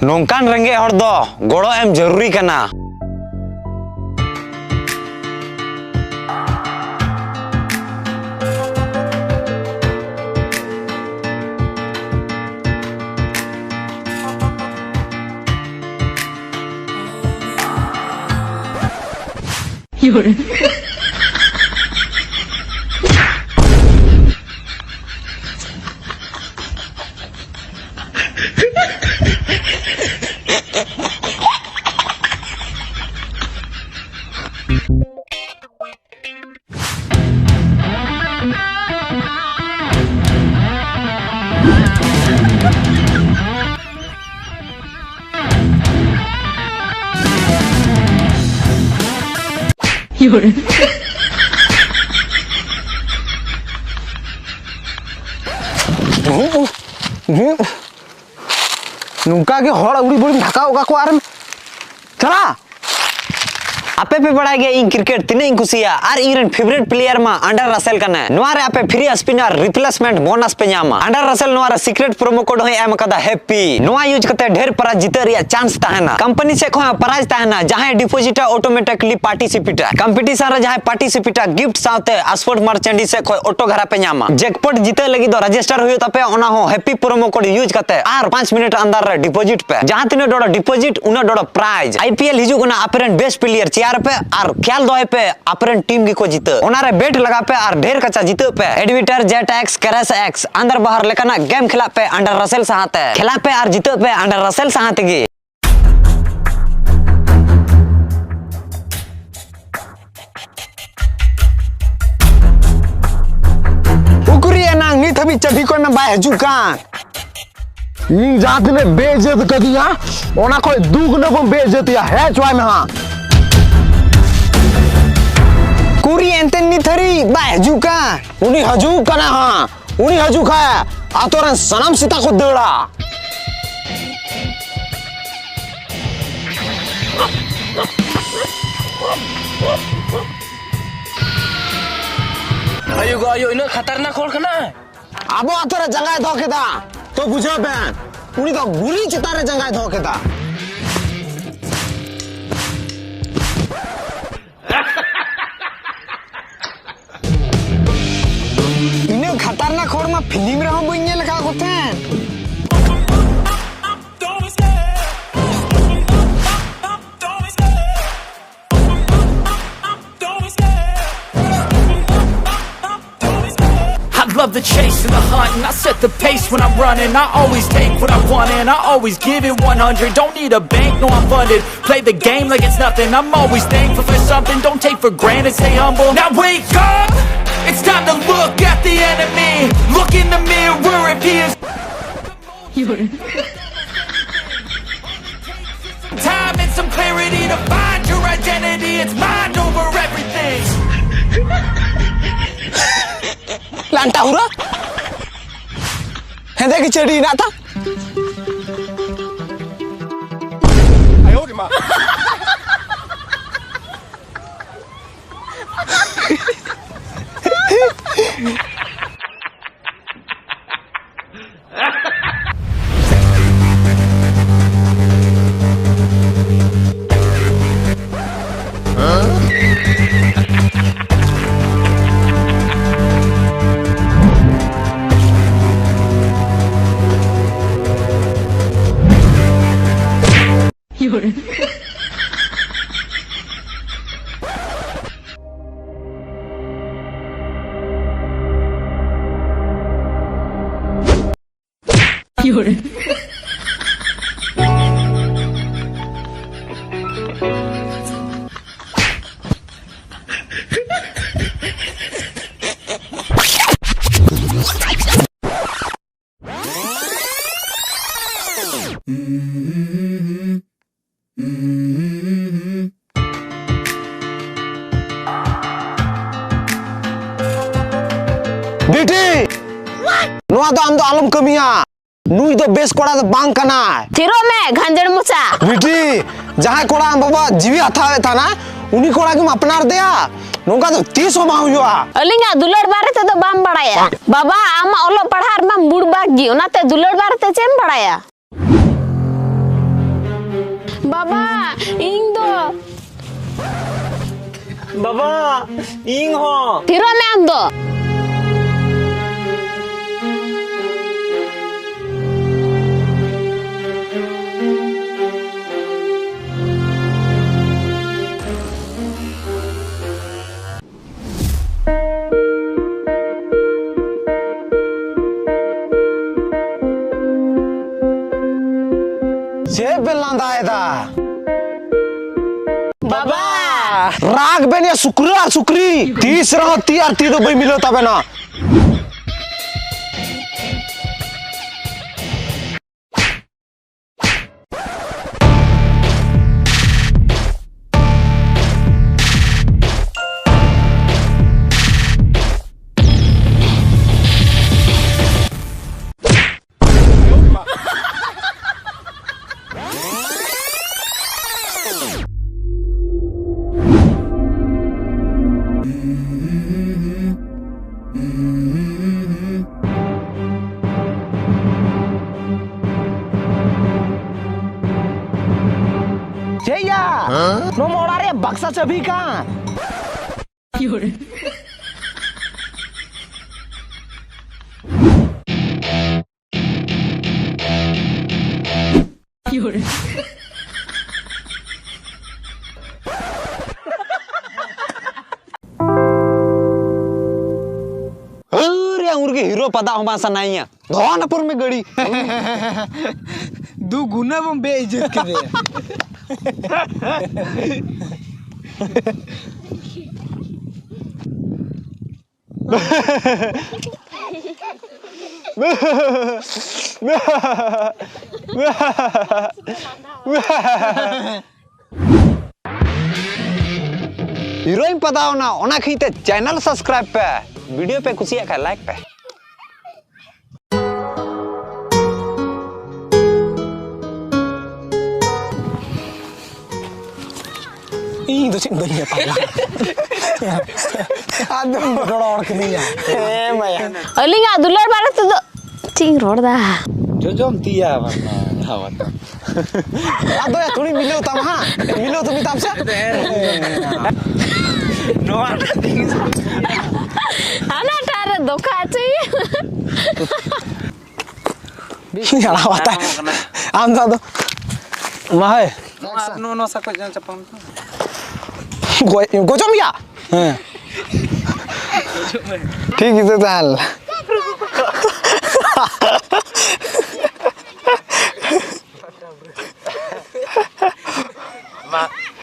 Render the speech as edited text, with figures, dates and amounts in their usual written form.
नौकान रेंगे हर दो गोड़ो एम जरूरी कना। नुका के हड़ उड़ी बुड़ी ढका होगा को आरम चला आपे पे बड़ा गया इन क्रिकेट तिने इन कुसिया आर इरन फेवरेट प्लेयर मा अंडर रसेल कने नोआरे आपे फ्री स्पिनर रिप्लेसमेंट बोनस पे न्यामा अंडर रसेल नोआरे सीक्रेट प्रोमो कोड होय एम कदा हैप्पी नोआ यूज कते ढेर प्राइज जीते रिया चांस ताहेना कंपनी से खो प्राइज ताहेना जहां डिपॉजिट ऑटोमेटिकली पार्टिसिपेट कंपटीशन रे जहां पार्टिसिपेट गिफ्ट साथे स्पोर्ट मर्चेंडाइज से खो ऑटो घरा पे न्यामा जैकपॉट जीते लगी दो रजिस्टर हुई तपे ओना हो हैप्पी प्रोमो कोड यूज कते आर 5 मिनट अंदर रे डिपॉजिट पे जहां तिने डोडो डिपॉजिट उना डोडो प्राइज आईपीएल हिजु गुना अपरेंट बेस्ट प्लेयर चेयर पे आर ख्याल दोय पे अपरेंट टीम की को जीते ओनारे बेट लगा पे आर ढेर कच्चा जीते पे एडविटर जेट एक्स कैरेस एक्स अंदर बाहर लेकना गेम खिला पे अंडर रसेल साहते खिला पे आर जीते पे अंडर रसेल साहते की उकरी ना नी थबी चढ़ी को में बाय जुका इन जात ने बेइज्जत कर दिया ओना कोई दुख न को बेइज्जत या है चोय में हां कुरी एंते नी थरी बाय जुका उनी हजुक कना हां उनी हजुक है आतोरन सनम सीता को देड़ा ayo ini खतरनाक होल कना आबो आतोरे जंगाय धोकेदा तो बुझो बे उनी तो गुली चितारे जंगाय धोकेदा इने खतरनाक होर मा फिल्म रे हम बइने लगा कोथे Love the chase and the hunt, and I set the pace when I'm running. I always take what I want and I always give it 100. Don't need a bank, no I'm funded. Play the game like it's nothing. I'm always thankful for something. Don't take for granted, stay humble. Now wake up, it's time to look at the enemy. Look in the mirror if he is time and some clarity to find your identity. It's mind over everything. लांटा हुरा हेंदे की चढ़ी ना था आयो रे मां बेटी नुआ तो हम तो आलम कमिया नुई तो बेस कोड़ा तो बांग कना थिरो में घंजड़ मुचा बेटी जहां कोड़ा हम बाबा जीवी हथावे था ना उनी कोड़ा के अपनार दिया नोका तो 30 मा हुआ अलिंगा दुलड़ बारे ते तो बाम बड़ाया बाबा आमा ओलो पढ़ार मा मुड़ बागी ओनाते दुलड़ बारे ते चेम बड़ाया Baba, ing do. Baba, ing ho. Tiro me am do. से बेलांदा है दा Baba. राग बेने सुकरा सुकरी 30 रहा 30 और 30 तो भाई मिलो तबे ना जैया नो मोड़ा रे बक्सा चाबी का अरे अंगूर के हीरो पता हो बासा नहीं है धौनपुर में गड़ी दो गुना बम बेइज्जत के दे हीरोइन पता हो ना ओना खीते चैनल सब्सक्राइब पे वीडियो पे खुशी है लाइक पे ᱤᱧ ᱫᱚ ᱪᱮᱫ ᱵᱟᱹᱧ ᱢᱮᱛᱟᱢᱟ ᱟᱫᱚ ᱨᱚᱲ ᱠᱤᱫᱤᱧᱟ maya Aling a dular bare to do. Ting ror da. जोजोम तिया वरना धावत आदो या थोड़ी मिलो तम हां मिलो तुम तम से no Ana tare doka chi. यार आता आम दा दो माहे नो नो सको जन चपम गोजम या ठीक है तो चाल